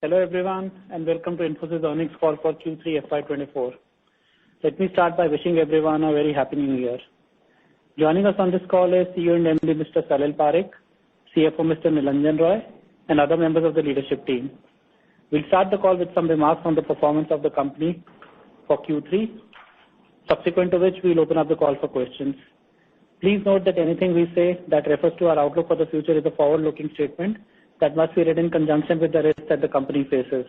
Hello everyone and welcome to Infosys Earnings call for Q3 FY24. Let me start by wishing everyone a very happy new year. Joining us on this call is CEO and MD Mr. Salil Parekh, CFO Mr. Nilanjan Roy, and other members of the leadership team. We'll start the call with some remarks on the performance of the company for Q3, subsequent to which we'll open up the call for questions. Please note that anything we say that refers to our outlook for the future is a forward-looking statement that must be read in conjunction with the risks that the company faces.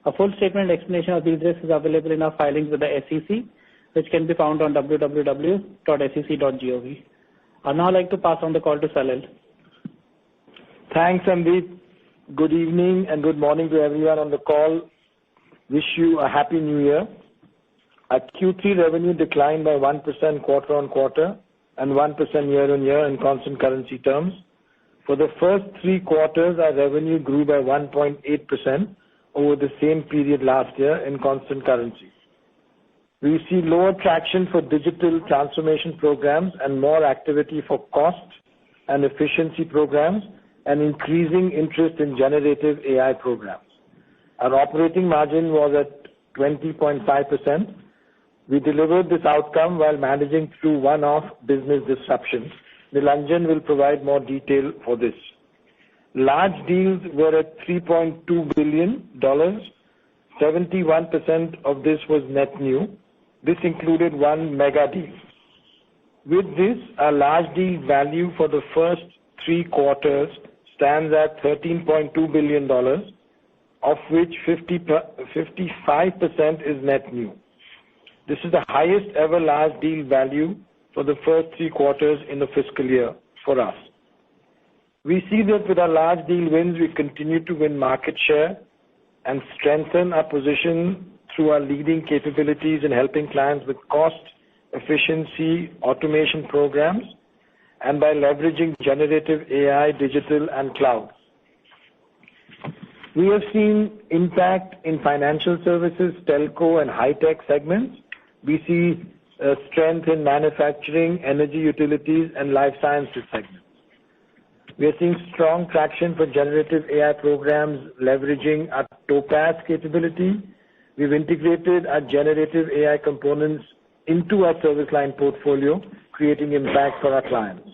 A full statement and explanation of these risks is available in our filings with the SEC, which can be found on www.sec.gov. I'd now like to pass on the call to Salil. Thanks, Sandeep. Good evening and good morning to everyone on the call. Wish you a happy new year. Our Q3 revenue declined by 1% quarter-on-quarter and 1% year-on-year in constant currency terms. For the first 3 quarters, our revenue grew by 1.8% over the same period last year in constant currency. We see lower traction for digital transformation programs and more activity for cost and efficiency programs and increasing interest in generative AI programs. Our operating margin was at 20.5%. We delivered this outcome while managing through one-off business disruptions. Nilanjan will provide more detail for this. Large deals were at $3.2 billion. 71% of this was net new. This included one mega deal. With this, our large deal value for the first 3 quarters stands at $13.2 billion, of which 55% is net new. This is the highest ever large deal value for the first 3 quarters in the fiscal year for us. We see that with our large deal wins, we continue to win market share and strengthen our position through our leading capabilities in helping clients with cost, efficiency, automation programs, and by leveraging generative AI, digital, and cloud. We have seen impact in financial services, telco, and high-tech segments. We see strength in manufacturing, energy utilities, and life sciences segments. We are seeing strong traction for generative AI programs leveraging our Topaz capability. We've integrated our generative AI components into our service line portfolio, creating impact for our clients.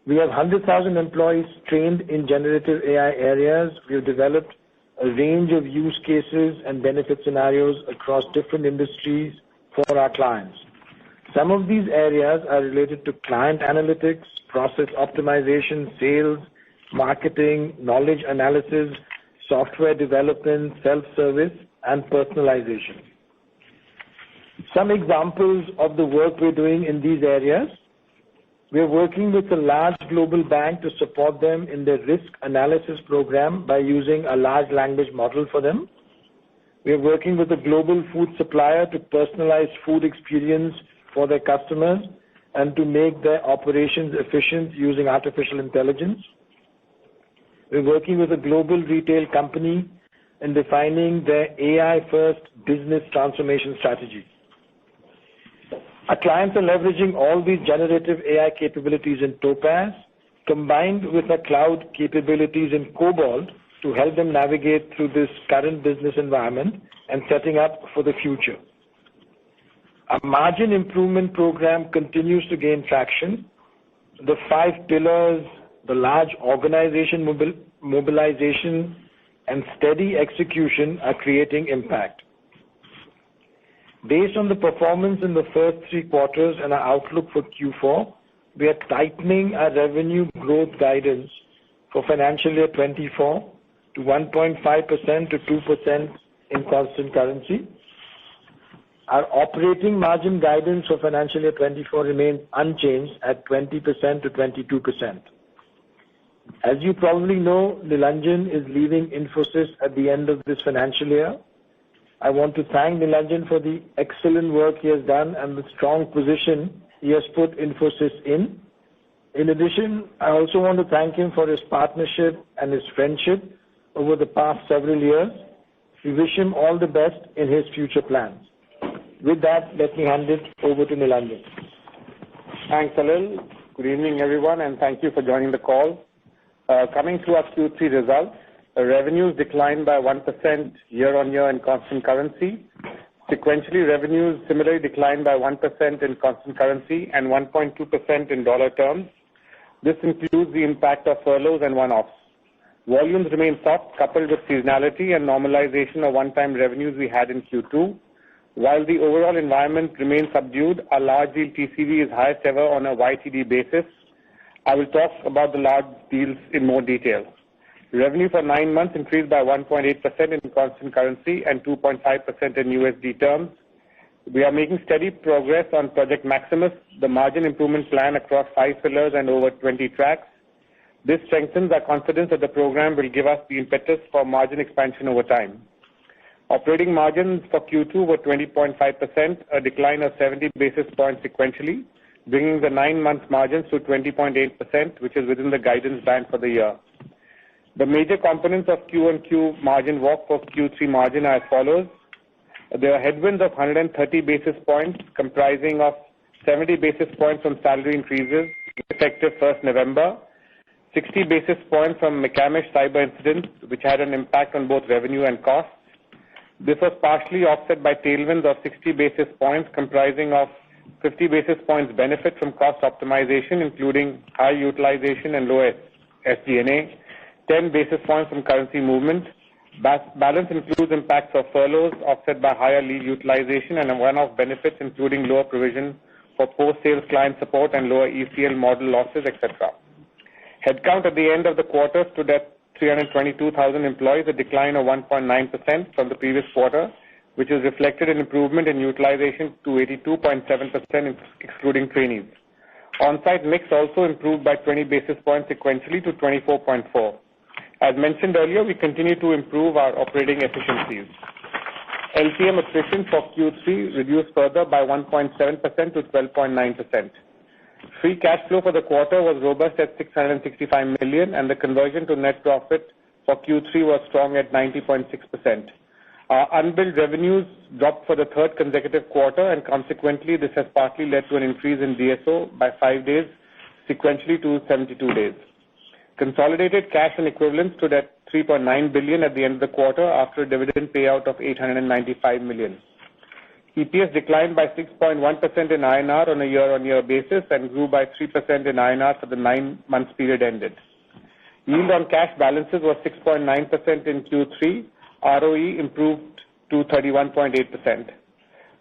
We have 100,000 employees trained in generative AI areas. We have developed a range of use cases and benefit scenarios across different industries for our clients. Some of these areas are related to client analytics, process optimization, sales, marketing, knowledge analysis, software development, self-service, and personalization. Some examples of the work we're doing in these areas. We're working with a large global bank to support them in their risk analysis program by using a large language model for them. We are working with a global food supplier to personalize food experience for their customers and to make their operations efficient using artificial intelligence. We're working with a global retail company in defining their AI-first business transformation strategy. Our clients are leveraging all these generative AI capabilities in Topaz, combined with our cloud capabilities in Cobalt, to help them navigate through this current business environment and setting up for the future. Our margin improvement program continues to gain traction. The 5 pillars, the large organization mobilization, and steady execution are creating impact. Based on the performance in the first 3 quarters and our outlook for Q4, we are tightening our revenue growth guidance for financial year 24 to 1.5% to 2% in constant currency. Our operating margin guidance for financial year 24 remains unchanged at 20% to 22%. As you probably know, Nilanjan is leaving Infosys at the end of this financial year. I want to thank Nilanjan for the excellent work he has done and the strong position he has put Infosys in. In addition, I also want to thank him for his partnership and his friendship over the past several years. We wish him all the best in his future plans. With that, let me hand it over to Nilanjan. Thanks, Salil. Good evening, everyone, and thank you for joining the call. Coming to our Q3 results, Revenues declined by 1% year-on-year in constant currency. Sequentially, revenues similarly declined by 1% in constant currency and 1.2% in dollar terms. This includes the impact of furloughs and one-offs. Volumes remain soft, coupled with seasonality and normalization of one-time revenues we had in Q2. While the overall environment remains subdued, our large deal TCV is highest ever on a YTD basis. I will talk about the large deals in more detail. Revenue for 9 months increased by 1.8% in constant currency and 2.5% in USD terms. We are making steady progress on Project Maximus, the margin improvement plan across 5 pillars and over 20 tracks. This strengthens our confidence that the program will give us the impetus for margin expansion over time. Operating margins for Q2 were 20.5%, a decline of 70 basis points sequentially, bringing the 9-month margins to 20.8%, which is within the guidance band for the year. The major components of Q-on-Q margin walk for Q3 margin are as follows. There are headwinds of 130 basis points, comprising of 70 basis points from salary increases effective 1st November, 60 basis points from McCamish cyber incident, which had an impact on both revenue and costs. This was partially offset by tailwinds of 60 basis points, comprising of 50 basis points benefit from cost optimization, including high utilization and low SG&A, 10 basis points from currency movement. Balance includes impacts of furloughs offset by higher leave utilization and one-off benefits, including lower provision for post-sales client support and lower ECL model losses, etc. Headcount at the end of the quarter stood at 322,000 employees, a decline of 1.9% from the previous quarter, which is reflected in improvement in utilization to 82.7%, excluding trainees. On-site mix also improved by 20 basis points sequentially to 24.4. As mentioned earlier, we continue to improve our operating efficiencies. LTM attrition for Q3 reduced further by 1.7% to 12.9%. Free cash flow for the quarter was robust at $665 million, and the conversion to net profit for Q3 was strong at 90.6%. Our unbilled revenues dropped for the third consecutive quarter, and consequently, this has partly led to an increase in DSO by 5 days, sequentially to 72 days. Consolidated cash and equivalents stood at $3.9 billion at the end of the quarter after a dividend payout of $895 million. EPS declined by 6.1% in INR on a year-on-year basis and grew by 3% in INR for the 9-month period ended. Yield on cash balances was 6.9% in Q3. ROE improved to 31.8%.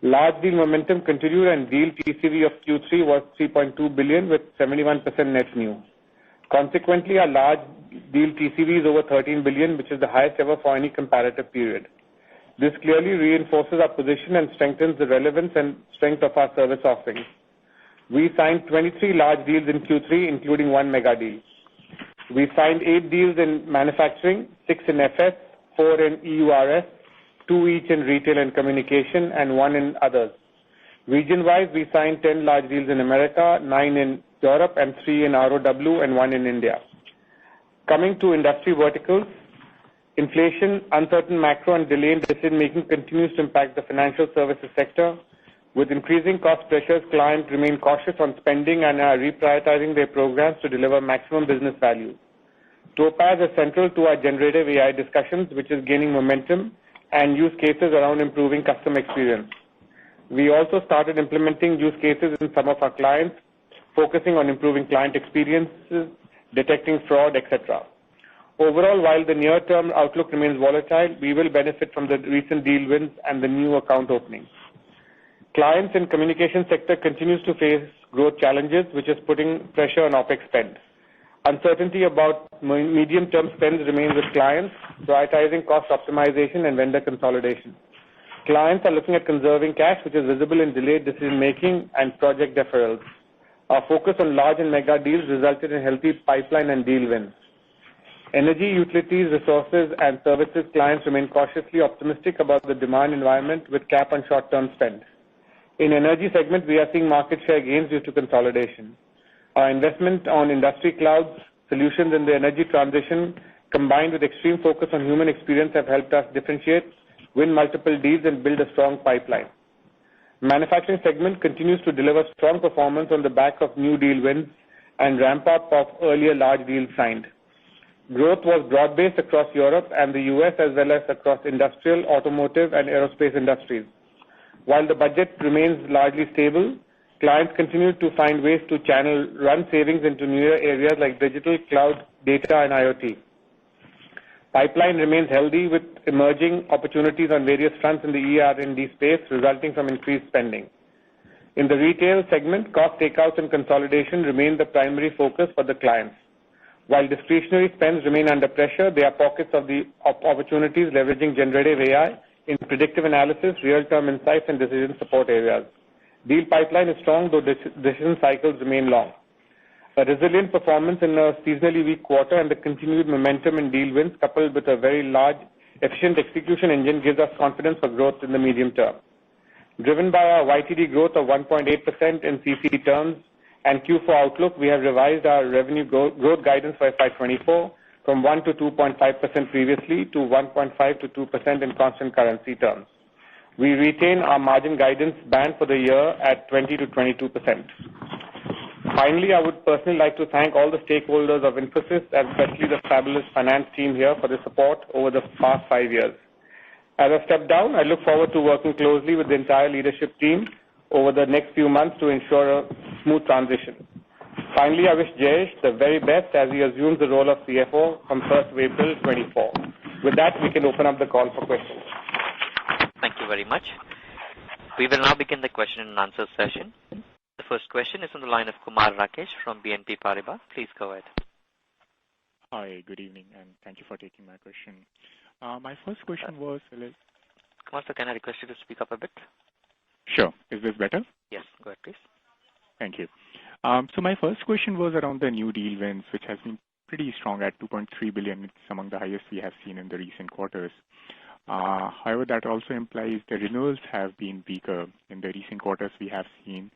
Large deal momentum continued, and deal TCV of Q3 was $3.2 billion with 71% net new. Consequently, our large deal TCV is over $13 billion, which is the highest ever for any comparative period. This clearly reinforces our position and strengthens the relevance and strength of our service offerings. We signed 23 large deals in Q3, including 1 mega deal. We signed 8 deals in manufacturing, 6 in FS, 4 in EURS, 2 each in retail and communication, and 1 in others. Region-wise, we signed 10 large deals in America, 9 in Europe, and 3 in ROW, and 1 in India. Coming to industry verticals, inflation, uncertain macro, and delay in decision-making continues to impact the financial services sector. With increasing cost pressures, clients remain cautious on spending and are reprioritizing their programs to deliver maximum business value. Topaz is central to our generative AI discussions, which is gaining momentum and use cases around improving customer experience. We also started implementing use cases in some of our clients, focusing on improving client experiences, detecting fraud, etc. Overall, while the near-term outlook remains volatile, we will benefit from the recent deal wins and the new account openings. Clients in communication sector continues to face growth challenges, which is putting pressure on OPEX spend. Uncertainty about medium-term spends remains with clients, prioritizing cost optimization and vendor consolidation. Clients are looking at conserving cash, which is visible in delayed decision-making and project deferrals. Our focus on large and mega deals resulted in healthy pipeline and deal wins. Energy, utilities, resources, and services clients remain cautiously optimistic about the demand environment with cap on short-term spend. In energy segment, we are seeing market share gains due to consolidation. Our investment on industry clouds, solutions in the energy transition, combined with extreme focus on human experience, have helped us differentiate, win multiple deals, and build a strong pipeline. Manufacturing segment continues to deliver strong performance on the back of new deal wins and ramp up of earlier large deals signed. Growth was broad-based across Europe and the US as well as across industrial, automotive, and aerospace industries. While the budget remains largely stable, clients continue to find ways to run savings into newer areas like digital, cloud, data, and IoT. Pipeline remains healthy with emerging opportunities on various fronts in the ER&D space resulting from increased spending. In the retail segment, cost takeouts and consolidation remain the primary focus for the clients. While discretionary spends remain under pressure, there are pockets of opportunities leveraging generative AI in predictive analysis, real-time insights, and decision support areas. Deal pipeline is strong, though decision cycles remain long. A resilient performance in a seasonally weak quarter and the continued momentum in deal wins, coupled with a very large, efficient execution engine, gives us confidence for growth in the medium term. Driven by our YTD growth of 1.8% in CC terms and Q4 outlook, we have revised our revenue growth guidance for FY24 from 1 to 2.5% previously to 1.5 to 2% in constant currency terms. We retain our margin guidance band for the year at 20 to 22%. Finally, I would personally like to thank all the stakeholders of Infosys, and especially the fabulous finance team here for the support over the past 5 years. As I step down, I look forward to working closely with the entire leadership team over the next few months to ensure a smooth transition. Finally, I wish Jayesh the very best as he assumes the role of CFO from 1st of April 24. With that, we can open up the call for questions. Thank you very much. We will now begin the question and answer session. The first question is on the line of Kumar Rakesh from BNP Paribas. Please go ahead. Hi, good evening, and thank you for taking my question. My first question was... Kumar, sir, can I request you to speak up a bit? Sure. Is this better? Yes, go ahead, please. Thank you. So my first question was around the new deal wins, which has been pretty strong at 2.3 billion. It's among the highest we have seen in the recent quarters. However, that also implies the renewals have been weaker. In the recent quarters, we have seen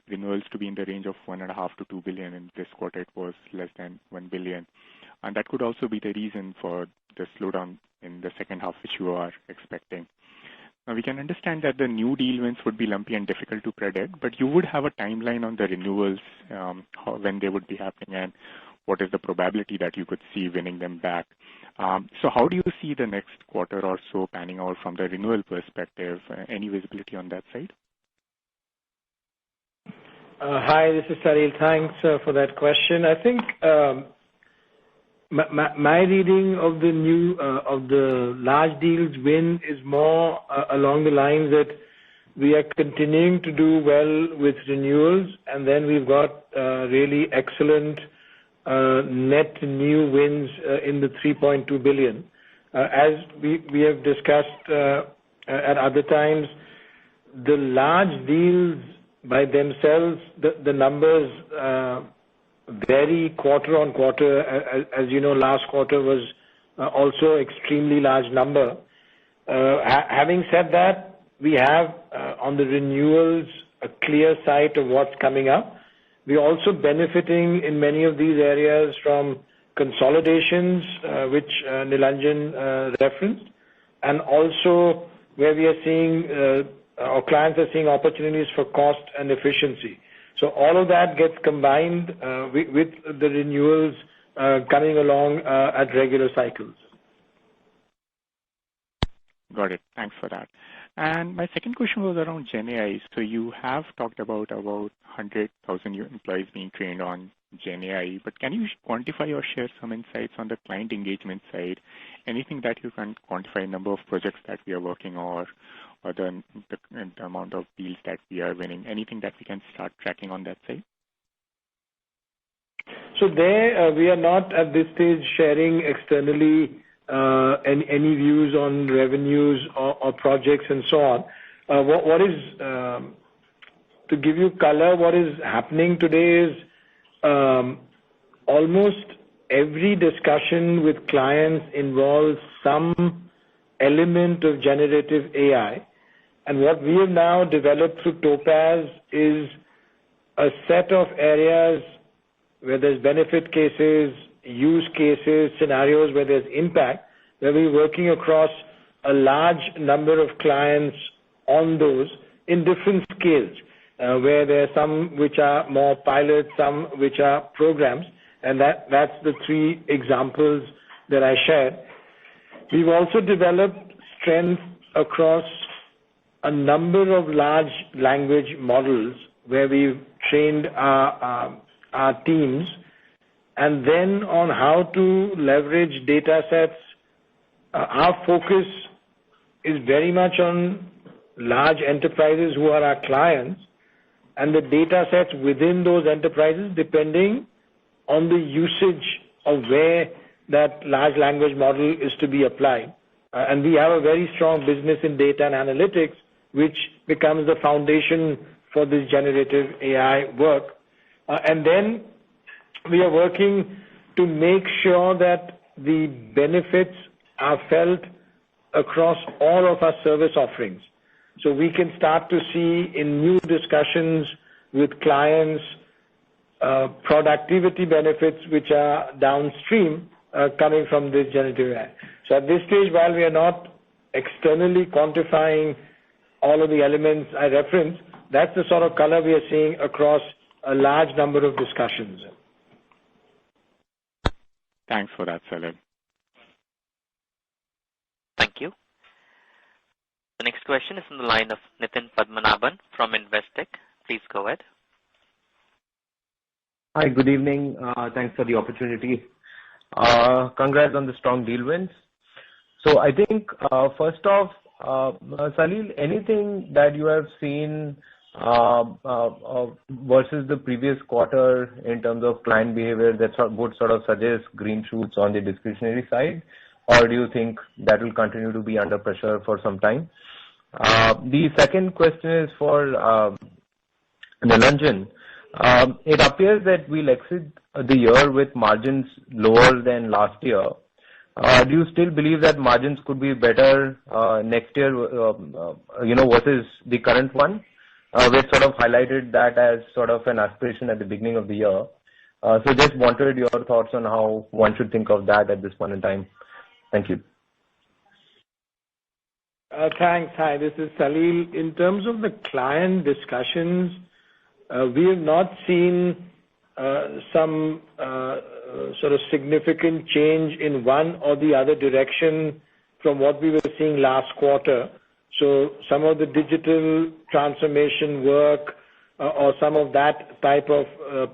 renewals to be in the range of 1.5 to 2 billion. In this quarter, it was less than 1 billion. And that could also be the reason for the slowdown in the second half, which you are expecting. Now, we can understand that the new deal wins would be lumpy and difficult to predict, but you would have a timeline on the renewals, when they would be happening, and what is the probability that you could see winning them back. So how do you see the next quarter or so panning out from the renewal perspective? Any visibility on that side? Hi, this is Salil. Thanks for that question. I think my reading of the large deals win is more along the lines that we are continuing to do well with renewals, and then we've got really excellent net new wins in the 3.2 billion. As we have discussed at other times, the large deals by themselves, the numbers vary quarter on quarter. As you know, last quarter was also extremely large number. Having said that, we have on the renewals a clear sight of what's coming up. We're also benefiting in many of these areas from consolidations, which Nilanjan referenced, and also where we are seeing our clients are seeing opportunities for cost and efficiency. So all of that gets combined with the renewals coming along at regular cycles. Got it. Thanks for that. And my second question was around GenAI. So you have talked about 100,000 employees being trained on GenAI, but can you quantify or share some insights on the client engagement side? Anything that you can quantify, number of projects that we are working on, or the amount of deals that we are winning? Anything that we can start tracking on that side? So there, we are not at this stage sharing externally any views on revenues or projects and so on. What is, to give you color, what is happening today is almost every discussion with clients involves some element of generative AI. And what we have now developed through Topaz is a set of areas where there's benefit cases, use cases, scenarios where there's impact, where we're working across a large number of clients on those in different scales, where there are some which are more pilots, some which are programs, and that's the three examples that I shared. We've also developed strength across a number of large language models where we've trained our teams, and then on how to leverage data sets. Our focus is very much on large enterprises who are our clients, and the data sets within those enterprises depending on the usage of where that large language model is to be applied. And we have a very strong business in data and analytics, which becomes the foundation for this generative AI work. And then we are working to make sure that the benefits are felt across all of our service offerings. So we can start to see in new discussions with clients productivity benefits which are downstream coming from this generative AI. So at this stage, while we are not externally quantifying all of the elements I referenced, that's the sort of color we are seeing across a large number of discussions. Thanks for that, Salil. Thank you. The next question is from the line of Nitin Padmanabhan from Investec. Please go ahead. Hi, good evening. Thanks for the opportunity. Congrats on the strong deal wins. So I think, first off, Salil, anything that you have seen versus the previous quarter in terms of client behavior that would sort of suggest green shoots on the discretionary side, or do you think that will continue to be under pressure for some time? The second question is for Nilanjan. It appears that we'll exit the year with margins lower than last year. Do you still believe that margins could be better next year, versus the current one? We sort of highlighted that as sort of an aspiration at the beginning of the year. So just wanted your thoughts on how one should think of that at this point in time. Thank you. Thanks. Hi, this is Salil. In terms of the client discussions, we have not seen some sort of significant change in one or the other direction from what we were seeing last quarter. So some of the digital transformation work or some of that type of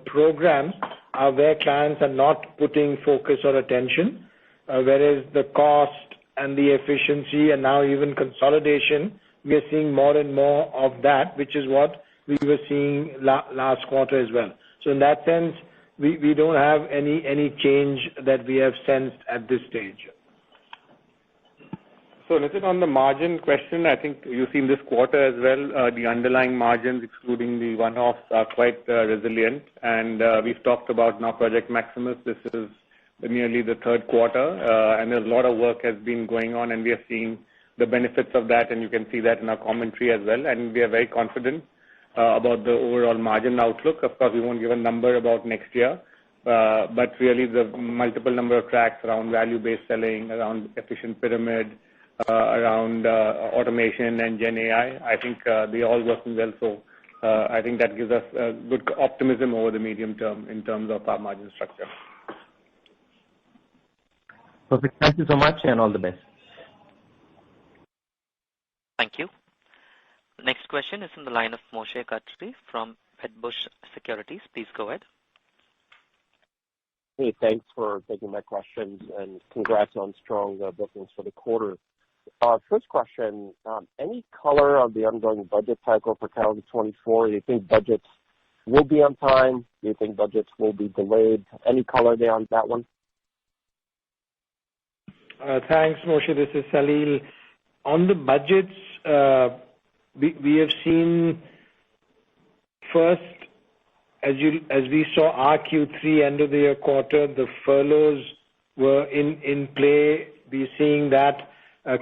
programs are where clients are not putting focus or attention, whereas the cost and the efficiency and now even consolidation, we are seeing more and more of that, which is what we were seeing last quarter as well. So in that sense, we don't have any change that we have sensed at this stage. So Nitin, on the margin question, I think you've seen this quarter as well, the underlying margins, excluding the one-offs, are quite resilient. And we've talked about now Project Maximus. This is nearly the third quarter, and a lot of work has been going on, and we are seeing the benefits of that, and you can see that in our commentary as well. And we are very confident about the overall margin outlook. Of course, we won't give a number about next year, but really the multiple number of tracks around value-based selling, around efficient pyramid, around automation and Gen AI, I think they're all working well. So I think that gives us good optimism over the medium term in terms of our margin structure. Perfect. Thank you so much, and all the best. Thank you. The next question is from the line of Moshe Katri from Wedbush Securities. Please go ahead. Hey, thanks for taking my questions, and congrats on strong bookings for the quarter. First question, any color on the ongoing budget cycle for calendar 24? Do you think budgets will be on time? Do you think budgets will be delayed? Any color there on that one? Thanks, Moshe. This is Salil. On the budgets, we have seen first, as we saw our Q3 end of the year quarter, the furloughs were in play. We're seeing that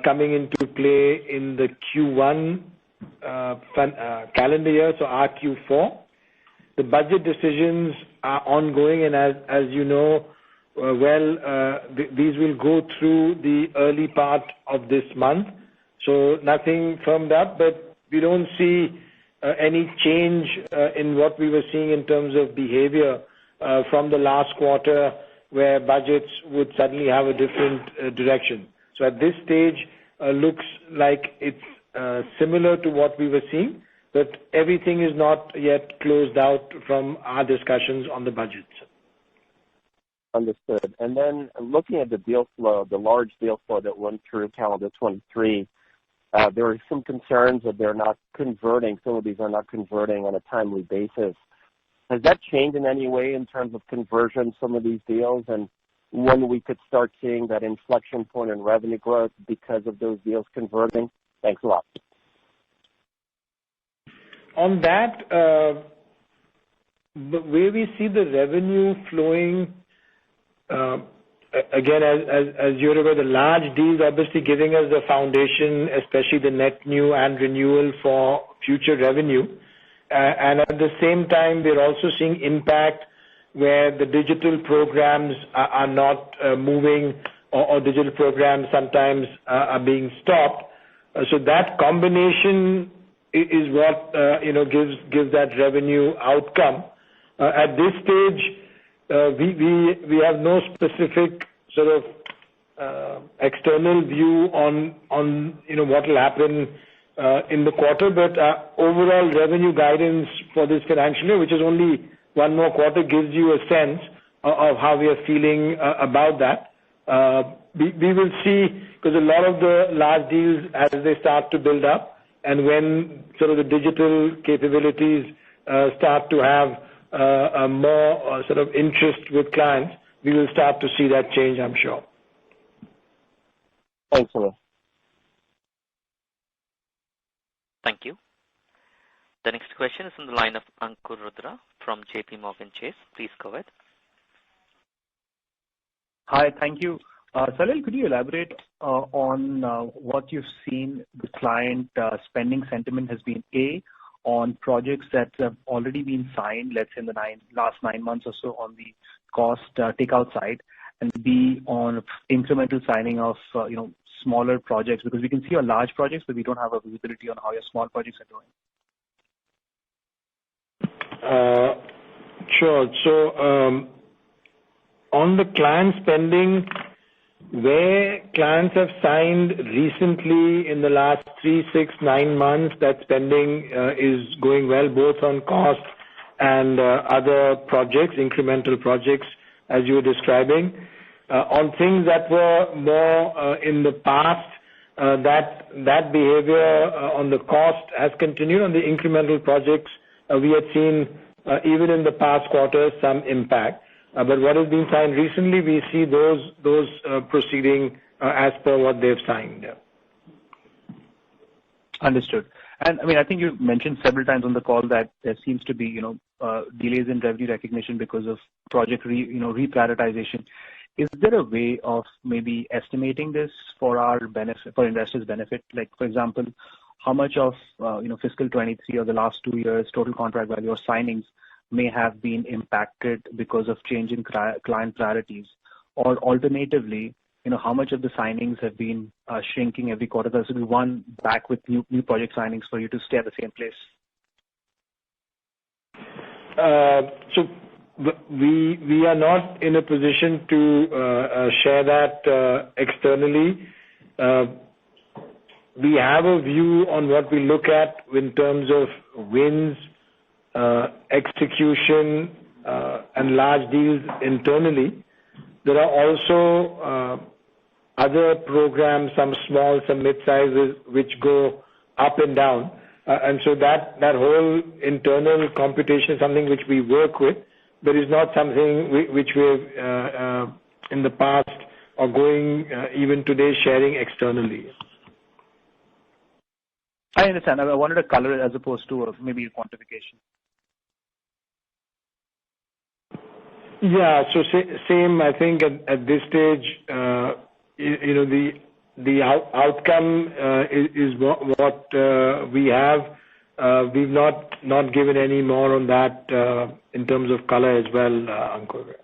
coming into play in the Q1 calendar year, so our Q4. The budget decisions are ongoing, and as you know, these will go through the early part of this month. So nothing firmed up, but we don't see any change in what we were seeing in terms of behavior from the last quarter where budgets would suddenly have a different direction. So at this stage, looks like it's similar to what we were seeing, but everything is not yet closed out from our discussions on the budgets. Understood. And then looking at the deal flow, the large deal flow that went through calendar 23, there are some concerns that they're not converting. Some of these are not converting on a timely basis. Has that changed in any way in terms of conversion, some of these deals, and when we could start seeing that inflection point in revenue growth because of those deals converting? Thanks a lot. On that, where we see the revenue flowing, again, as you're aware, the large deals obviously giving us the foundation, especially the net new and renewal for future revenue. And at the same time, we're also seeing impact where the digital programs are not moving, or digital programs sometimes are being stopped. So that combination is what gives that revenue outcome. At this stage, we have no specific sort of external view on what will happen in the quarter, but overall revenue guidance for this financial year, which is only one more quarter, gives you a sense of how we are feeling about that. We will see, because a lot of the large deals, as they start to build up, and when sort of the digital capabilities start to have more sort of interest with clients, we will start to see that change, I'm sure. Thanks, Salil. Thank you. The next question is from the line of Ankur Rudra from JP Morgan Chase. Please go ahead. Hi, thank you. Salil, could you elaborate on what you've seen the client spending sentiment has been, A, on projects that have already been signed, let's say in the last 9 months or so on the cost takeout side, and B, on incremental signing of smaller projects, because we can see your large projects, but we don't have a visibility on how your small projects are doing. Sure. So on the client spending, where clients have signed recently in the last 3, 6, 9 months, that spending is going well, both on cost and other projects, incremental projects, as you were describing. On things that were more in the past, that behavior on the cost has continued. On the incremental projects, we had seen, even in the past quarter, some impact. But what has been signed recently, we see those proceeding as per what they've signed. Understood. And I mean, I think you mentioned several times on the call that there seems to be, delays in revenue recognition because of project reprioritization. Is there a way of maybe estimating this for our benefit, for investors' benefit? Like, for example, how much of fiscal 23 or the last 2 years total contract value or signings may have been impacted because of change in client priorities, or alternatively, how much of the signings have been shrinking every quarter? There should be one back with new project signings for you to stay at the same place. So we are not in a position to share that externally. We have a view on what we look at in terms of wins, execution, and large deals internally. There are also other programs, some small, some mid-sizes, which go up and down. And so that whole internal computation is something which we work with, but is not something which we've in the past or going even today sharing externally. I understand. I wanted a color as opposed to maybe a quantification. Yeah, so same. I think at this stage, the outcome is what we have. We've not given any more on that in terms of color as well, Ankur.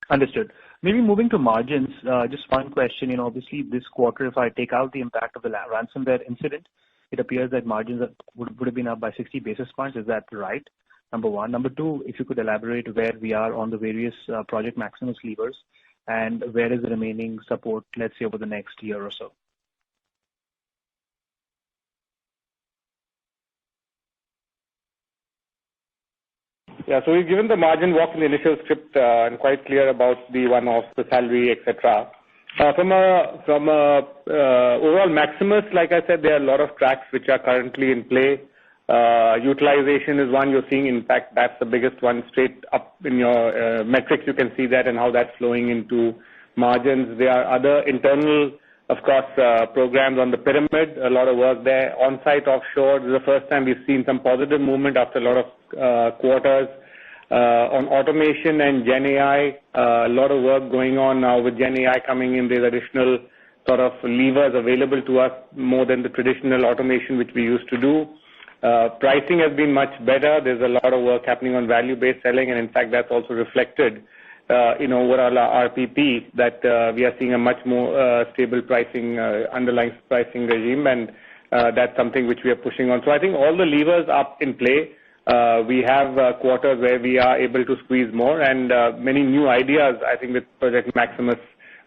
Understood. Maybe moving to margins, just one question. Obviously, this quarter, if I take out the impact of the ransomware incident, it appears that margins would have been up by 60 basis points. Is that right? number one. Number two, if you could elaborate where we are on the various Project Maximus levers and where is the remaining support, let's say, over the next year or so. Yeah, so we've given the margin walk in the initial script and quite clear about the one-offs, the salary, etc. From a overall Maximus, like I said, there are a lot of tracks which are currently in play. Utilization is one you're seeing. In fact, that's the biggest one straight up in your metrics. You can see that and how that's flowing into margins. There are other internal, of course, programs on the pyramid, a lot of work there. On-site, offshore, this is the first time we've seen some positive movement after a lot of quarters. On automation and Gen AI, a lot of work going on now with Gen AI coming in. There's additional sort of levers available to us more than the traditional automation which we used to do. Pricing has been much better. There's a lot of work happening on value-based selling, and in fact, that's also reflected in overall our RPP that we are seeing a much more stable pricing, underlying pricing regime, and that's something which we are pushing on. So I think all the levers are in play. We have quarters where we are able to squeeze more, and many new ideas, I think, with Project Maximus,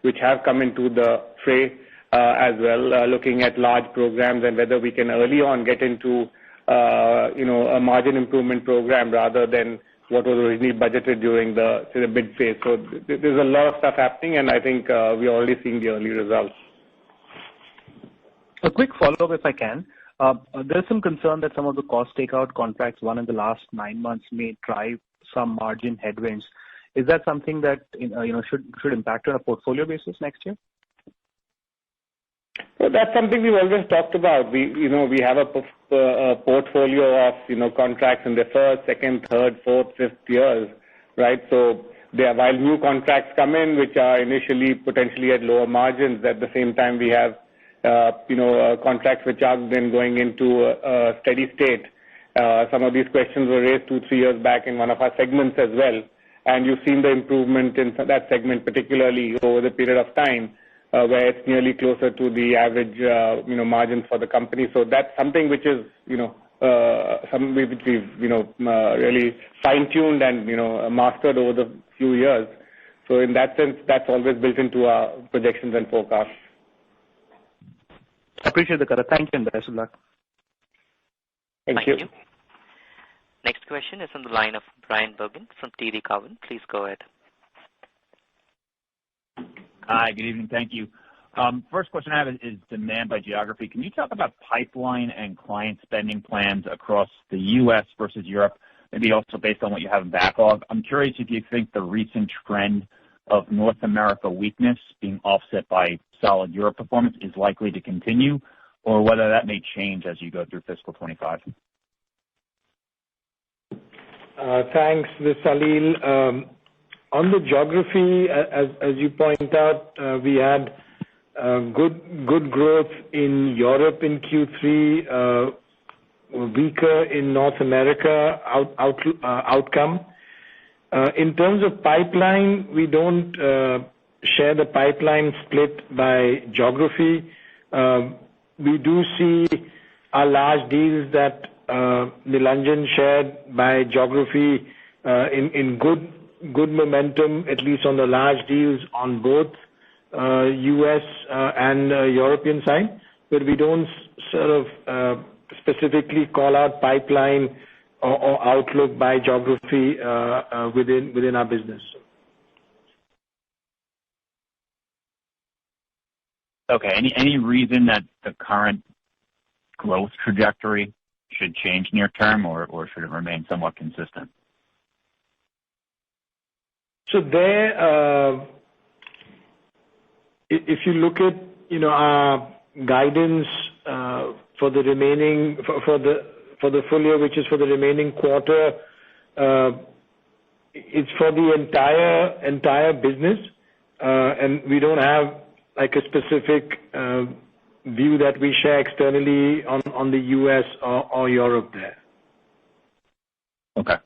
which have come into the fray as well, looking at large programs and whether we can early on get into a margin improvement program rather than what was originally budgeted during the bid phase. So there's a lot of stuff happening, and I think we're already seeing the early results. A quick follow-up, if I can. There's some concern that some of the cost takeout contracts won in the last 9 months may drive some margin headwinds. Is that something that should impact on a portfolio basis next year? Well, that's something we've always talked about. We have a portfolio of contracts in the first, second, third, fourth, fifth years, right? So while new contracts come in, which are initially potentially at lower margins, at the same time we have contracts which are then going into a steady state. Some of these questions were raised 2-3 years back in one of our segments as well, and you've seen the improvement in that segment, particularly over the period of time, where it's nearly closer to the average, margins for the company. So that's something which is, something which we've, really fine-tuned and, mastered over the few years. So in that sense, that's always built into our projections and forecasts. I appreciate the color. Thank you, and best of luck. Thank you. Next question is on the line of Bryan Bergin from TD Cowen. Please go ahead. Hi, good evening. Thank you. First question I have is demand by geography. Can you talk about pipeline and client spending plans across the U.S. versus Europe, maybe also based on what you have in backlog? I'm curious if you think the recent trend of North America weakness being offset by solid Europe performance is likely to continue, or whether that may change as you go through fiscal 25. Thanks, this is Salil. On the geography, as you point out, we had good growth in Europe in Q3, weaker in North America outcome. In terms of pipeline, we don't share the pipeline split by geography. We do see our large deals that Nilanjan shared by geography in good momentum, at least on the large deals on both U.S. and European side, but we don't sort of specifically call out pipeline or outlook by geography within our business. Okay. Any reason that the current growth trajectory should change near term, or should it remain somewhat consistent? So there, if you look at our guidance for the remaining for the full year, which is for the remaining quarter, it's for the entire business, and we don't have like a specific view that we share externally on the U.S. or Europe there. Okay.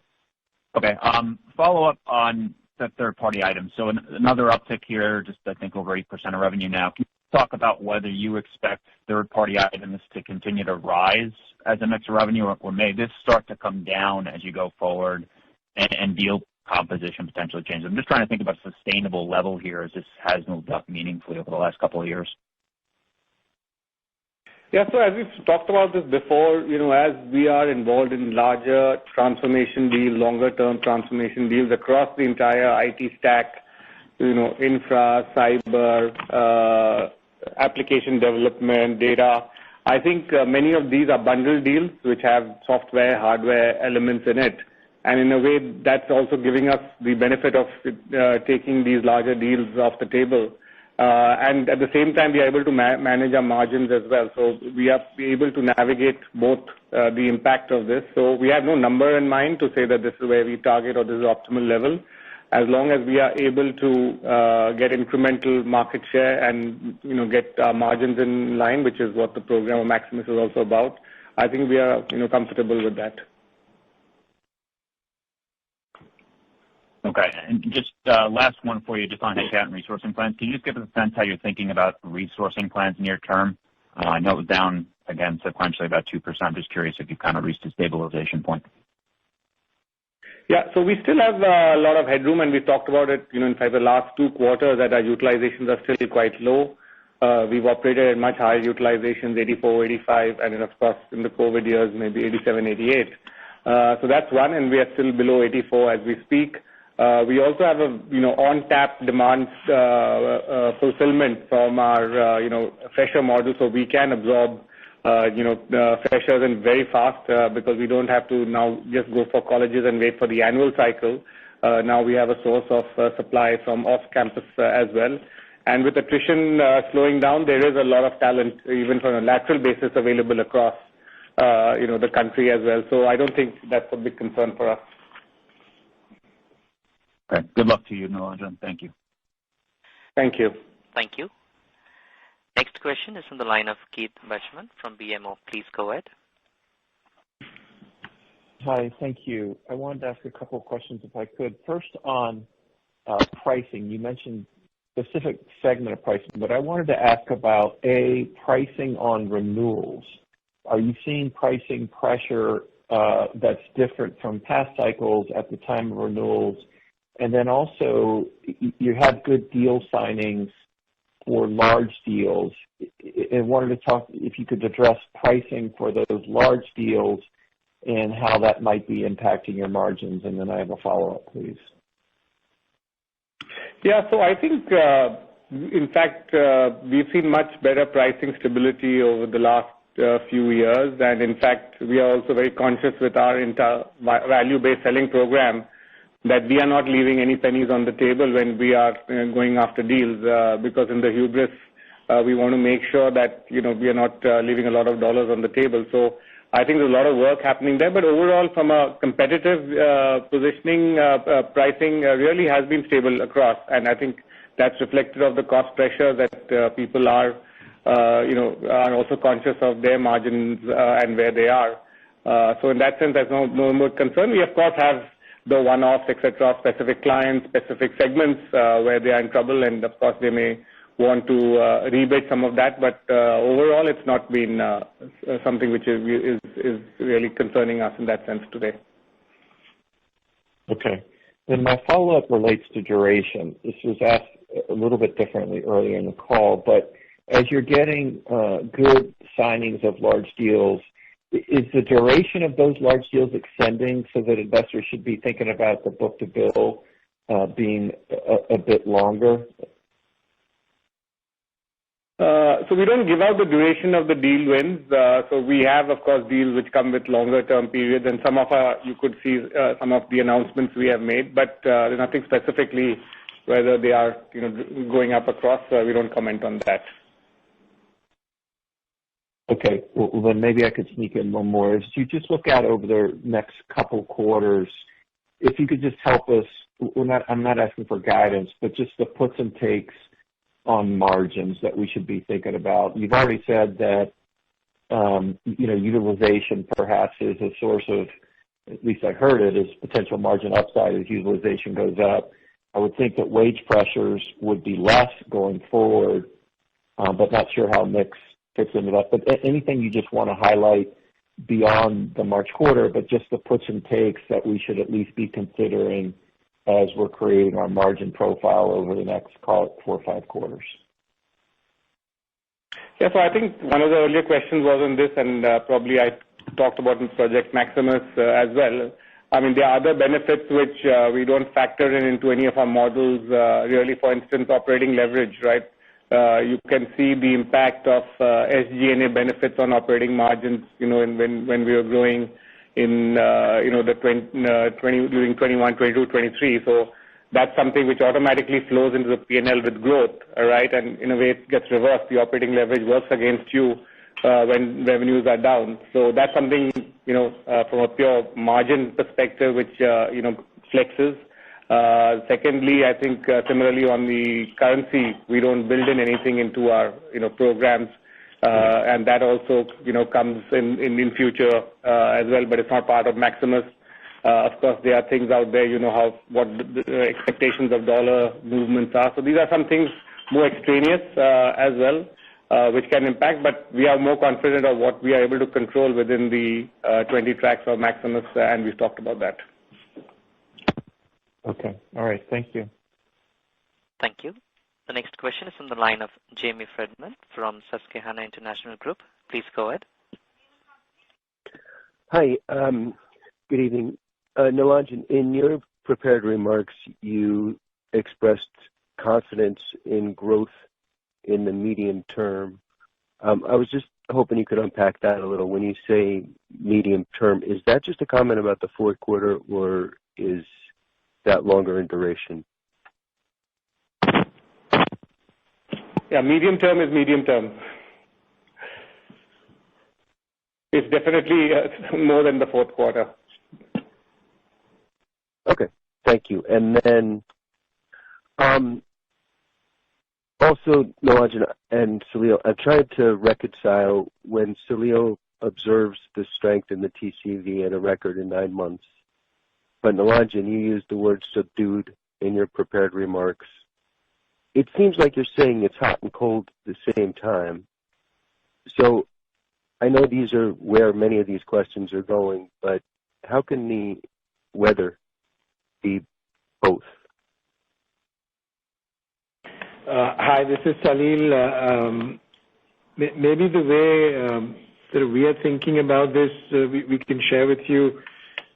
Follow up on the third-party items. So another uptick here, just I think over 8% of revenue now. Can you talk about whether you expect third-party items to continue to rise as a mix of revenue, or may this start to come down as you go forward and deal composition potentially change? I'm just trying to think about a sustainable level here as this has moved up meaningfully over the last couple of years. Yeah, so as we've talked about this before, as we are involved in larger transformation deals, longer-term transformation deals across the entire IT stack, infra, cyber, application development, data, I think many of these are bundled deals which have software, hardware elements in it. And in a way, that's also giving us the benefit of taking these larger deals off the table. And at the same time, we are able to manage our margins as well. So we are able to navigate both the impact of this. So we have no number in mind to say that this is where we target or this is optimal level. As long as we are able to get incremental market share and get our margins in line, which is what the program of Maximus is also about, I think we are comfortable with that. Okay, and just last one for you, just on headcount and resourcing plans. Can you just give us a sense how you're thinking about resourcing plans near term? I know it was down again sequentially about 2%. I'm just curious if you've kind of reached a stabilization point. Yeah, so we still have a lot of headroom, and we talked about it, in fact, the last 2 quarters that our utilizations are still quite low. We've operated at much higher utilizations, 84, 85, and then, of course, in the COVID years, maybe 87, 88. So that's one, and we are still below 84 as we speak. We also have a, on-tap demand fulfillment from our, fresher model, so we can absorb, freshers and very fast because we don't have to now just go for colleges and wait for the annual cycle. Now we have a source of supply from off-campus as well. And with attrition slowing down, there is a lot of talent, even from a lateral basis, available across, the country as well. So I don't think that's a big concern for us. Okay. Good luck to you, Nilanjan. Thank you. Thank you. Thank you. Next question is from the line of Keith Bachman from BMO. Please go ahead. Hi, thank you. I wanted to ask a couple of questions if I could. First on pricing. You mentioned specific segment of pricing, but I wanted to ask about pricing on renewals. Are you seeing pricing pressure that's different from past cycles at the time of renewals? And then also, you had good deal signings for large deals. I wanted to talk if you could address pricing for those large deals and how that might be impacting your margins. And then I have a follow-up, please. Yeah, so I think, in fact, we've seen much better pricing stability over the last few years. And in fact, we are also very conscious with our value-based selling program that we are not leaving any pennies on the table when we are going after deals because in the hubris, we want to make sure that, we are not leaving a lot of dollars on the table. So I think there's a lot of work happening there. But overall, from a competitive positioning, pricing really has been stable across. And I think that's reflective of the cost pressure that people are, are also conscious of their margins and where they are. So in that sense, there's no more concern. We, of course, have the one-offs, etc., specific clients, specific segments where they are in trouble, and of course they may want to rebate some of that. But overall, it's not been something which is really concerning us in that sense today. Okay. Then my follow-up relates to duration. This was asked a little bit differently earlier in the call, but as you're getting good signings of large deals, is the duration of those large deals extending so that investors should be thinking about the book-to-bill being a bit longer? So we don't give out the duration of the deal wins. So we have, of course, deals which come with longer-term periods, and some of you could see some of the announcements we have made, but there's nothing specifically whether they are going up across. We don't comment on that. Okay, well then maybe I could sneak in one more. As you just look out over the next couple quarters, if you could just help us, I'm not asking for guidance, but just the puts and takes on margins that we should be thinking about. You've already said that, utilization perhaps is a source of, at least I heard it, is potential margin upside as utilization goes up. I would think that wage pressures would be less going forward. but not sure how mix fits into that. But anything you just want to highlight beyond the March quarter, but just the puts and takes that we should at least be considering as we're creating our margin profile over the next, call it, 4 or 5 quarters. Yeah, so I think one of the earlier questions was on this, and probably I talked about in Project Maximus as well. I mean, there are other benefits which we don't factor into any of our models, really, for instance, operating leverage, right? You can see the impact of SG&A benefits on operating margins, when we were growing in, during 21, 22, 23. So that's something which automatically flows into the P&L with growth, all right? And in a way, it gets reversed. The operating leverage works against you when revenues are down. So that's something, from a pure margin perspective, which, flexes. Secondly, I think similarly on the currency, we don't build in anything into our, programs, and that also, comes in future as well, but it's not part of Maximus. Of course, there are things out there, what the expectations of dollar movements are. So these are some things more extraneous as well, which can impact, but we are more confident of what we are able to control within the 20 tracks of Maximus, and we've talked about that. Okay. All right. Thank you. Thank you. The next question is from the line of Jamie Friedman from Susquehanna International Group. Please go ahead. Hi. Good evening. Nilanjan, in your prepared remarks, you expressed confidence in growth in the medium term. I was just hoping you could unpack that a little. When you say medium term, is that just a comment about the fourth quarter, or is that longer in duration? Yeah, medium term is medium term. It's definitely more than the fourth quarter. Okay, thank you. And then also, Nilanjan and Salil, I've tried to reconcile when Salil observes the strength in the TCV at a record in 9 months. But Nilanjan, you used the word subdued in your prepared remarks. It seems like you're saying it's hot and cold at the same time. So I know these are where many of these questions are going, but how can the weather be both? Hi, this is Salil. Maybe the way that we are thinking about this, we can share with you.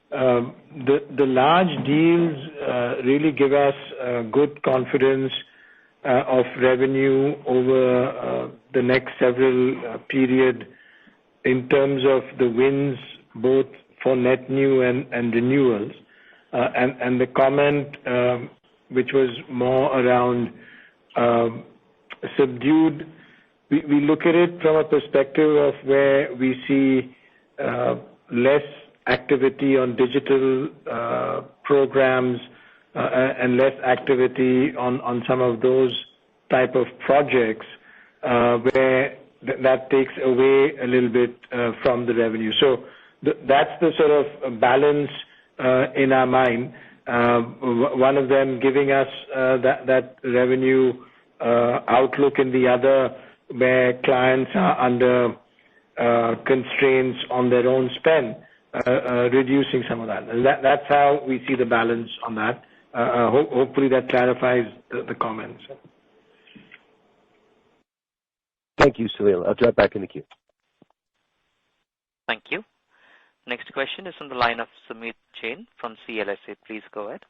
The large deals really give us good confidence of revenue over the next several period in terms of the wins, both for net new and renewals. And the comment which was more around subdued, we look at it from a perspective of where we see less activity on digital programs and less activity on some of those type of projects where that takes away a little bit from the revenue. So that's the sort of balance in our mind. One of them giving us that revenue outlook, and the other where clients are under constraints on their own spend, reducing some of that. That's how we see the balance on that. Hopefully that clarifies the comments. Thank you, Salil. I'll drop back in the queue. Thank you. Next question is from the line of Sumit Jain from CLSA. Please go ahead.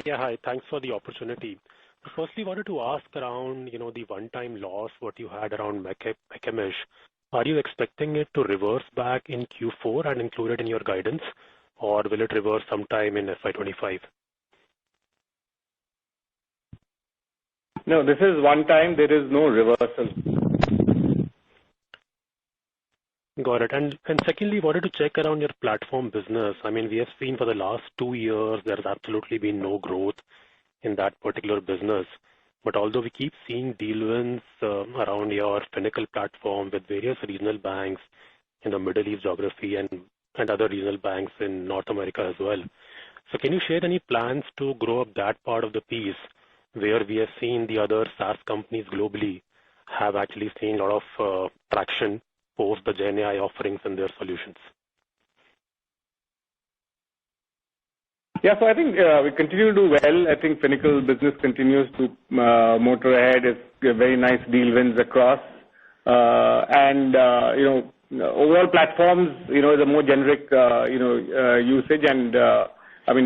Yeah, hi. Thanks for the opportunity. Firstly, wanted to ask around, the one-time loss, what you had around Mekemish. Are you expecting it to reverse back in Q4 and include it in your guidance, or will it reverse sometime in FY25? No, this is one time. There is no reversal. Got it. And secondly, wanted to check around your platform business. I mean, we have seen for the last 2 years, there's absolutely been no growth in that particular business. But although we keep seeing deal wins around your Finacle platform with various regional banks in the Middle East geography and other regional banks in North America as well. So can you share any plans to grow up that part of the piece where we have seen the other SaaS companies globally have actually seen a lot of traction post the GenAI offerings in their solutions? Yeah, so I think we continue to do well. I think Pinnacle business continues to motor ahead. It's very nice deal wins across. Overall platforms, is a more generic, usage, and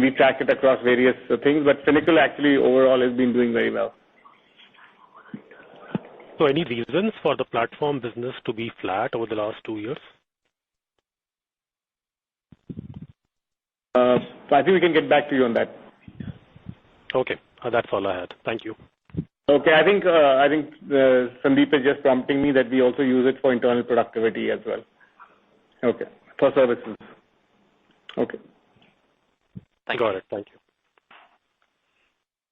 we track it across various things, but Pinnacle actually overall has been doing very well. So any reasons for the platform business to be flat over the last 2 years? So I think we can get back to you on that. Okay, that's all I had. Thank you. Okay, I think Sandeep is just prompting me that we also use it for internal productivity as well. Okay, for services. Okay. Got it. Thank you.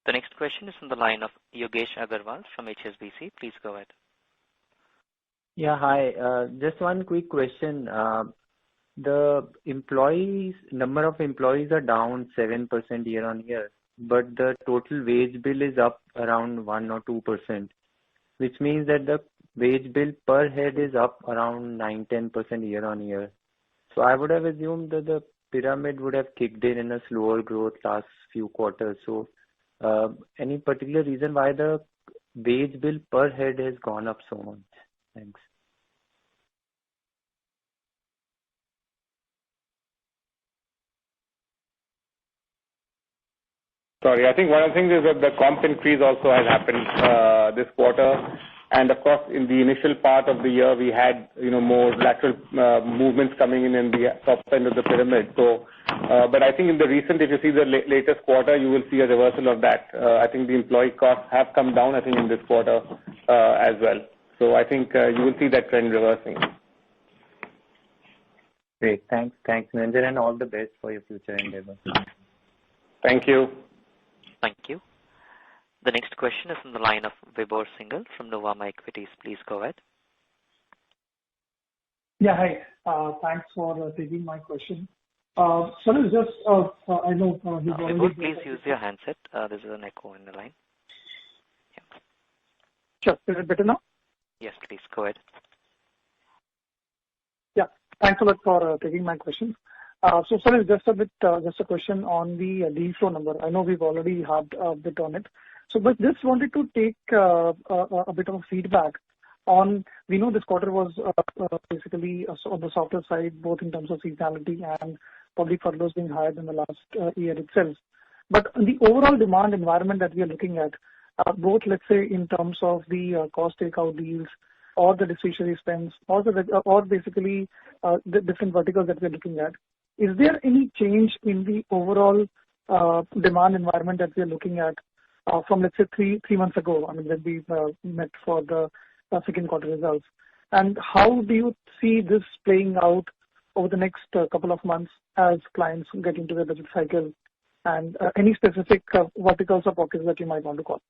The next question is from the line of Yogesh Agarwal from HSBC. Please go ahead. Yeah, hi. Just one quick question. The number of employees are down 7% year on year, but the total wage bill is up around 1 or 2%, which means that the wage bill per head is up around 9-10% year on year. So I would have assumed that the pyramid would have kicked in a slower growth last few quarters. So any particular reason why the wage bill per head has gone up so much? Thanks. Sorry, I think one of the things is that the comp increase also has happened this quarter. And of course, in the initial part of the year, we had more lateral movements coming in the top end of the pyramid. So, but I think in the recent, if you see the latest quarter, you will see a reversal of that. I think the employee costs have come down. I think in this quarter as well. So I think you will see that trend reversing. Great, thanks, Niranjan, and all the best for your future endeavors. Thank you. Thank you. The next question is from the line of Vibhor Singhal from Nuvama Equities. Please go ahead. Yeah, hi. Thanks for taking my question. So just, I know you've already... Vibhor, please use your handset. There's an echo in the line. Yeah. Sure. Is it better now? Yes, please. Go ahead. Yeah. Thanks a lot for taking my question. So, sorry, just a question on the deal flow number. I know we've already had a bit on it. So, but just wanted to take a bit of feedback on, we know this quarter was basically on the softer side, both in terms of seasonality and public furloughs being higher than the last year itself. But the overall demand environment that we are looking at, both, let's say, in terms of the cost takeout deals or the discretionary spends, or basically the different verticals that we're looking at, is there any change in the overall demand environment that we are looking at from, let's say, three months ago, when we met for the second quarter results? And how do you see this playing out over the next couple of months as clients get into the budget cycle? And any specific verticals or pockets that you might want to call?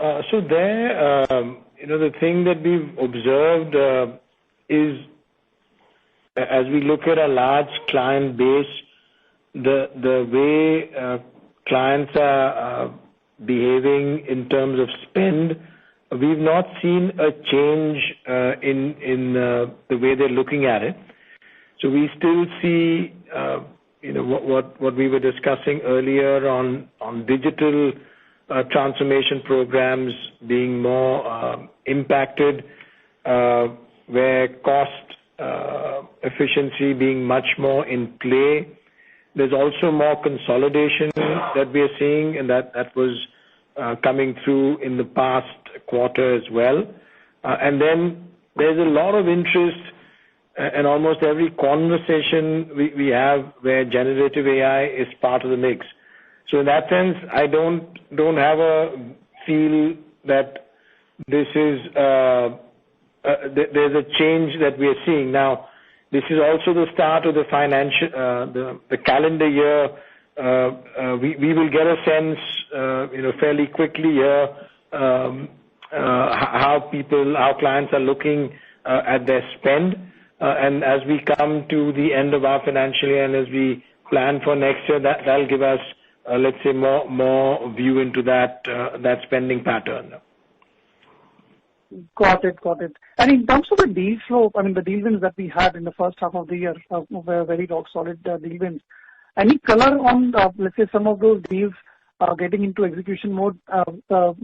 So there, the thing that we've observed is, as we look at a large client base, the way clients are behaving in terms of spend, we've not seen a change in the way they're looking at it. So we still see, what we were discussing earlier on digital transformation programs being more impacted, where cost efficiency being much more in play. There's also more consolidation that we are seeing, and that was coming through in the past quarter as well. And then there's a lot of interest, and almost every conversation we have where generative AI is part of the mix. So in that sense, I don't have a feel that this is there's a change that we are seeing now. This is also the start of the financial the calendar year. We will get a sense, fairly quickly here how clients are looking at their spend, and as we come to the end of our financial year and as we plan for next year, that'll give us let's say, more view into that spending pattern. Got it. And in terms of the deal flow, I mean, the deal wins that we had in the first half of the year were very rock solid deal wins. Any color on, let's say, some of those deals getting into execution mode,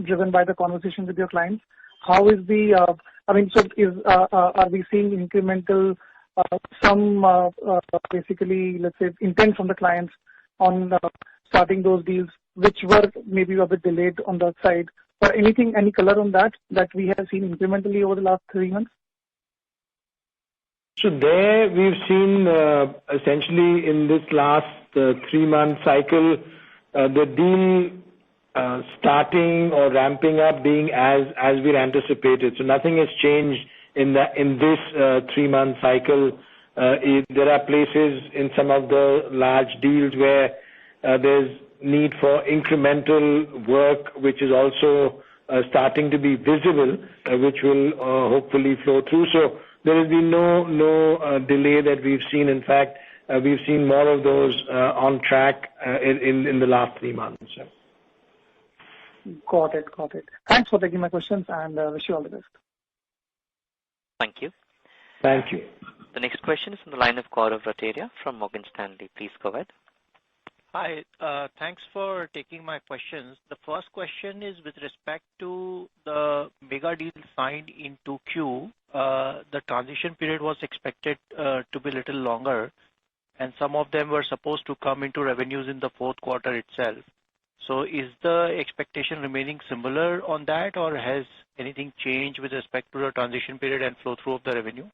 driven by the conversation with your clients? How is the, are we seeing incremental, basically, let's say, intent from the clients on starting those deals, which were maybe a bit delayed on that side? Or any color on that we have seen incrementally over the last 3 months? So there we've seen essentially in this last 3-month cycle, the deal starting or ramping up being as we'd anticipated. So nothing has changed in this 3-month cycle. There are places in some of the large deals where there's need for incremental work, which is also starting to be visible, which will hopefully flow through. So there has been no delay that we've seen. In fact, we've seen more of those on track in the last 3 months. Got it. Thanks for taking my questions, and wish you all the best. Thank you. Thank you. The next question is from the line of Gaurav Rateria from Morgan Stanley. Please go ahead. Hi. Thanks for taking my questions. The first question is with respect to the mega deals signed in 2Q. The transition period was expected to be a little longer, and some of them were supposed to come into revenues in the fourth quarter itself. So is the expectation remaining similar on that, or has anything changed with respect to the transition period and flow through of the revenue?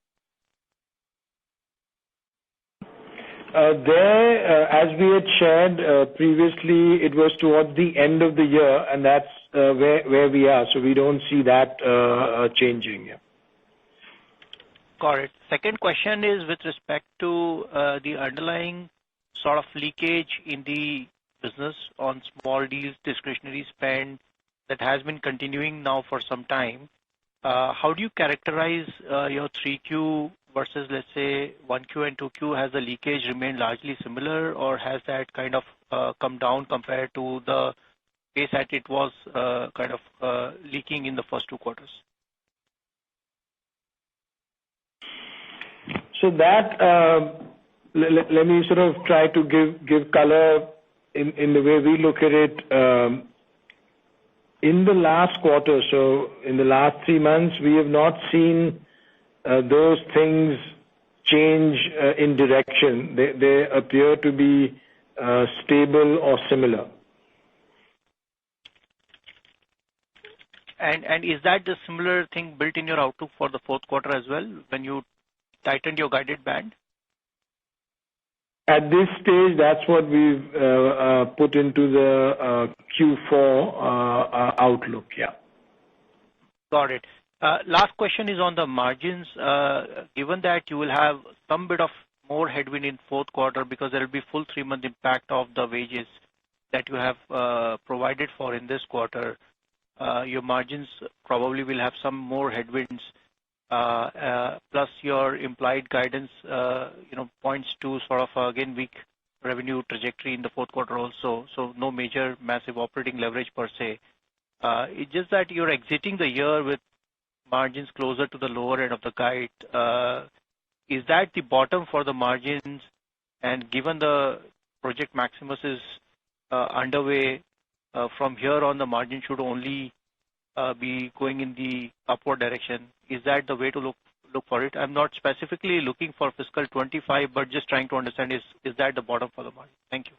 As we had shared previously, it was towards the end of the year, and that's where we are. So we don't see that changing. Got it. Second question is with respect to the underlying sort of leakage in the business on small deals, discretionary spend that has been continuing now for some time. How do you characterize your 3Q versus, let's say, 1Q and 2Q? Has the leakage remained largely similar, or has that kind of come down compared to the pace that it was kind of leaking in the first 2 quarters? So that, let me sort of try to give color in the way we look at it. In the last quarter, so in the last 3 months, we have not seen those things change in direction. They appear to be stable or similar. And is that the similar thing built in your outlook for the fourth quarter as well when you tightened your guided band? At this stage, that's what we've put into the Q4 outlook, yeah. Got it. Last question is on the margins. Given that you will have some bit of more headwind in fourth quarter because there will be full 3-month impact of the wages that you have provided for in this quarter, your margins probably will have some more headwinds. Plus your implied guidance, points to sort of again weak revenue trajectory in the fourth quarter also. So no major massive operating leverage per se. It's just that you're exiting the year with margins closer to the lower end of the guide. Is that the bottom for the margins? And given the Project Maximus is underway, from here on the margin should only be going in the upward direction. Is that the way to look for it? I'm not specifically looking for fiscal 25, but just trying to understand is that the bottom for the margin? Thank you.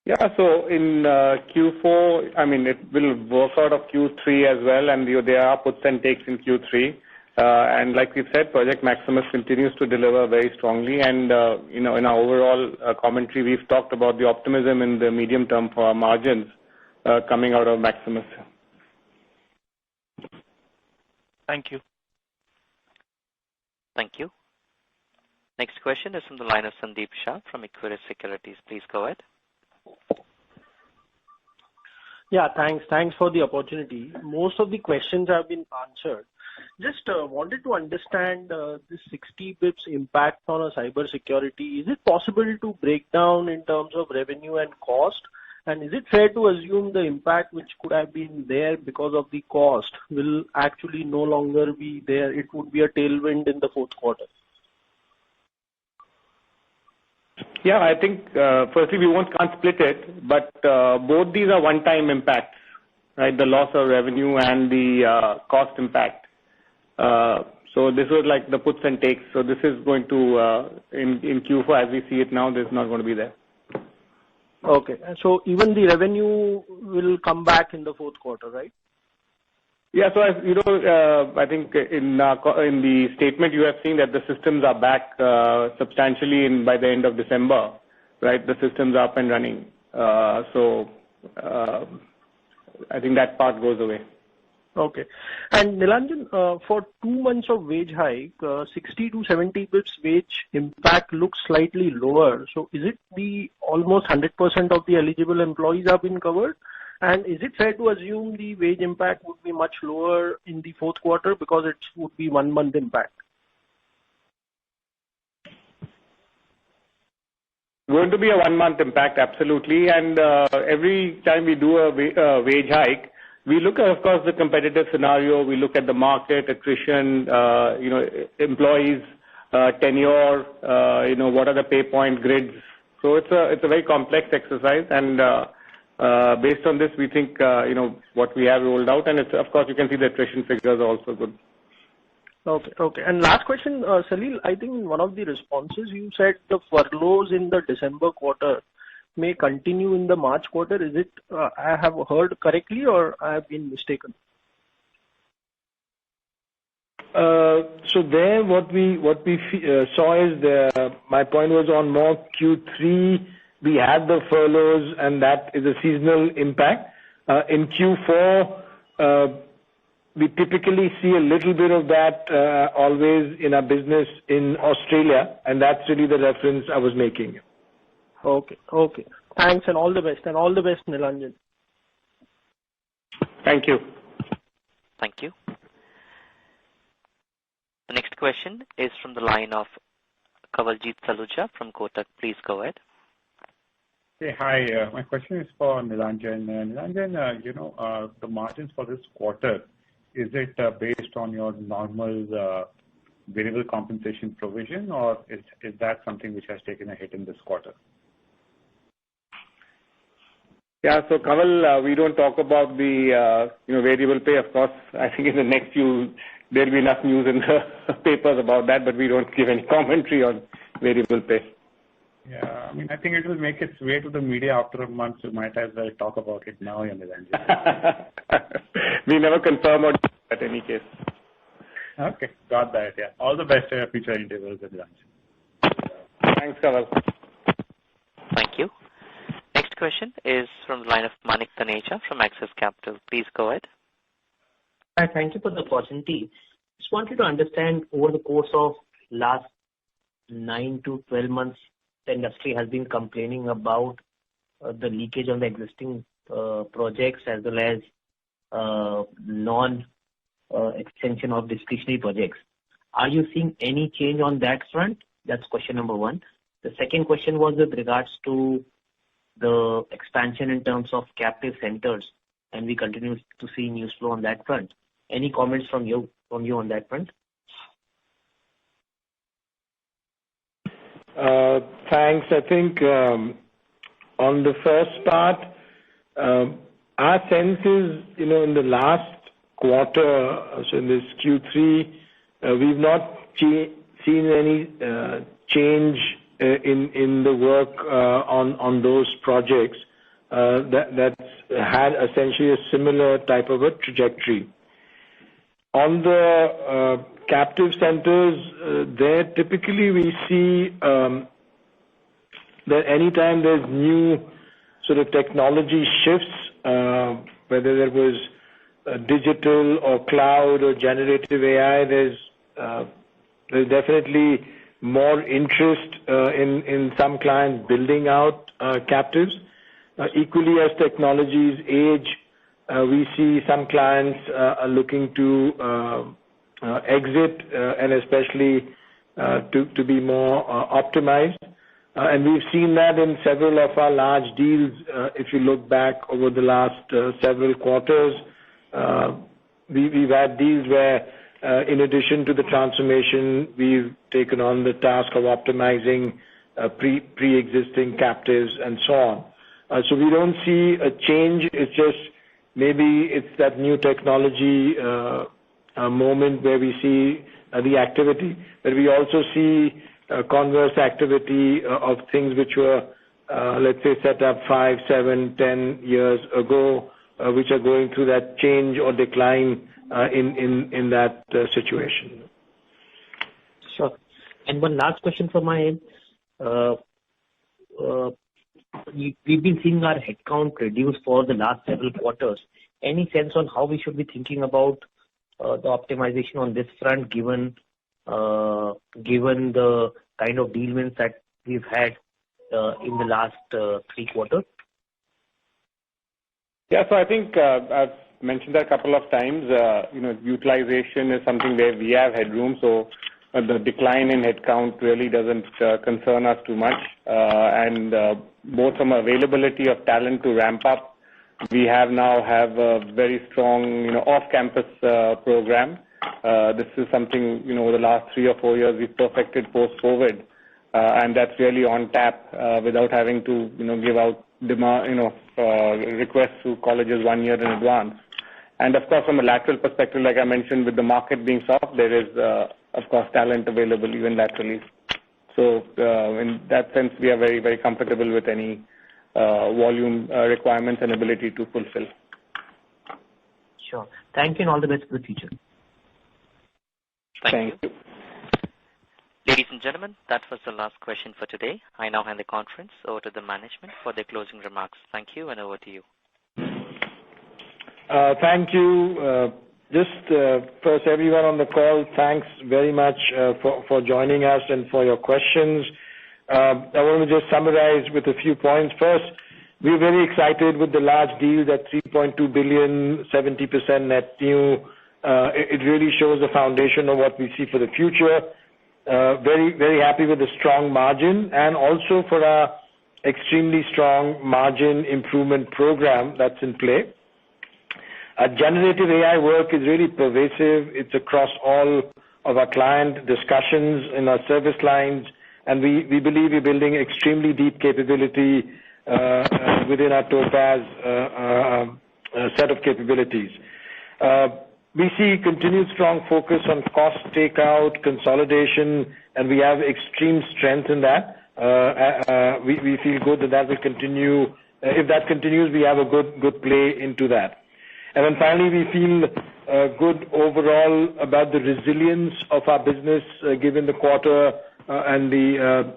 Yeah, so in Q4, I mean, it will work out of Q3 as well, and there are puts and takes in Q3. And like we said, Project Maximus continues to deliver very strongly. And, in our overall commentary, we've talked about the optimism in the medium term for our margins coming out of Maximus. Thank you. Thank you. Next question is from the line of Sandeep Shah from Equirus Securities. Please go ahead. Yeah, thanks. Thanks for the opportunity. Most of the questions have been answered. Just wanted to understand this 60 bips impact on a cybersecurity. Is it possible to break down in terms of revenue and cost? And is it fair to assume the impact which could have been there because of the cost will actually no longer be there? It would be a tailwind in the fourth quarter. Yeah, I think firstly can't split it, but both these are one-time impacts, right? The loss of revenue and the cost impact. So this was like the puts and takes. So this is going to in Q4 as we see it now, this is not going to be there. Okay, so even the revenue will come back in the fourth quarter, right? Yeah, so as you know, I think in the statement you have seen that the systems are back substantially by the end of December, right? The systems are up and running. So I think that part goes away. Okay. And Nilanjan, for 2 months of wage hike, 60 to 70 bips wage impact looks slightly lower. So is it the almost 100% of the eligible employees have been covered? And is it fair to assume the wage impact would be much lower in the fourth quarter because it would be 1 month impact? Going to be a 1 month impact, absolutely. And every time we do a wage hike, we look at, of course, the competitive scenario. We look at the market, attrition, employees, tenure, what are the pay point grids. So it's a very complex exercise, and based on this, we think what we have rolled out, and it's, of course, you can see the attrition figures are also good. Okay. And last question, Salil, I think in one of the responses you said the furloughs in the December quarter may continue in the March quarter. Is it I have heard correctly or I have been mistaken? So there, what we saw is my point was on more Q3. We had the furloughs, and that is a seasonal impact. In Q4, we typically see a little bit of that always in our business in Australia, and that's really the reference I was making. Okay. Thanks and all the best. And all the best, Nilanjan. Thank you. Thank you. The next question is from the line of Kawaljeet Saluja from Kotak. Please go ahead. Hey, hi. My question is for Nilanjan. Nilanjan, the margins for this quarter, is it based on your normal variable compensation provision, or is that something which has taken a hit in this quarter? Yeah, so Kawal, we don't talk about the variable pay. Of course, I think in the next there'll be enough news in the papers about that, but we don't give any commentary on variable pay. Yeah, I think it will make its way to the media after a month, so might as well talk about it now, Nilanjan. We never confirm or at any case. Okay, got that. Yeah, all the best to your future endeavors, Nilanjan. Thanks, Kawal. Thank you. Next question is from the line of Manik Taneja from Axis Capital. Please go ahead. Hi, thank you for the opportunity. Just wanted to understand over the course of last 9 to 12 months, the industry has been complaining about the leakage on the existing projects as well as non-extension of discretionary projects. Are you seeing any change on that front? That's question number one. The second question was with regards to the expansion in terms of captive centers, and we continue to see news flow on that front. Any comments from you on that front? Thanks. I think on the first part, our sense is, in the last quarter, so in this Q3, we've not seen any change in the work on those projects that's had essentially a similar type of a trajectory. On the captive centers, there typically we see that anytime there's new sort of technology shifts, whether there was digital or cloud or generative AI, there's definitely more interest in some clients building out captives. Equally, as technologies age, we see some clients are looking to exit and especially to be more optimized. And we've seen that in several of our large deals. If you look back over the last several quarters, we've had deals where, in addition to the transformation, we've taken on the task of optimizing pre-existing captives and so on. So we don't see a change. It's just maybe it's that new technology moment where we see the activity, but we also see converse activity of things which were, let's say, set up 5, 7, 10 years ago, which are going through that change or decline in that situation. Sure. And one last question from my end. We've been seeing our headcount reduce for the last several quarters. Any sense on how we should be thinking about the optimization on this front, given the kind of deal wins that we've had in the last 3 quarters? Yeah, so I think I've mentioned that a couple of times. Utilization is something where we have headroom, so the decline in headcount really doesn't concern us too much. And both from availability of talent to ramp up, we now have a very strong, off-campus program. This is something, over the last 3 or 4 years we've perfected post-COVID, and that's really on tap without having to, give out requests to colleges 1 year in advance. And of course, from a lateral perspective, like I mentioned, with the market being soft, there is, of course, talent available even laterally. So in that sense, we are very, very comfortable with any volume requirements and ability to fulfill. Sure. Thank you and all the best for the future. Thank you. Ladies and gentlemen, that was the last question for today. I now hand the conference over to the management for their closing remarks. Thank you, and over to you. Thank you. Just first, everyone on the call, thanks very much for joining us and for your questions. I want to just summarize with a few points. First, we're very excited with the large deals at $3.2 billion, 70% net new. It really shows the foundation of what we see for the future. Very, very happy with the strong margin and also for our extremely strong margin improvement program that's in play. Our generative AI work is really pervasive. It's across all of our client discussions in our service lines, and we believe we're building extremely deep capability within our Topaz set of capabilities. We see continued strong focus on cost takeout, consolidation, and we have extreme strength in that. We feel good that will continue. If that continues, we have a good play into that. And then finally, we feel good overall about the resilience of our business given the quarter and the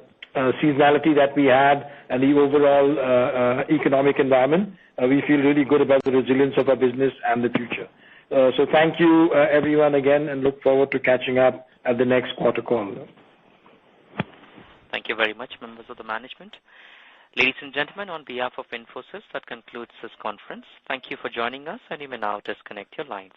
seasonality that we had and the overall economic environment. We feel really good about the resilience of our business and the future. So thank you, everyone, again, and look forward to catching up at the next quarter call. Thank you very much, members of the management. Ladies and gentlemen, on behalf of Infosys, that concludes this conference. Thank you for joining us, and you may now disconnect your lines.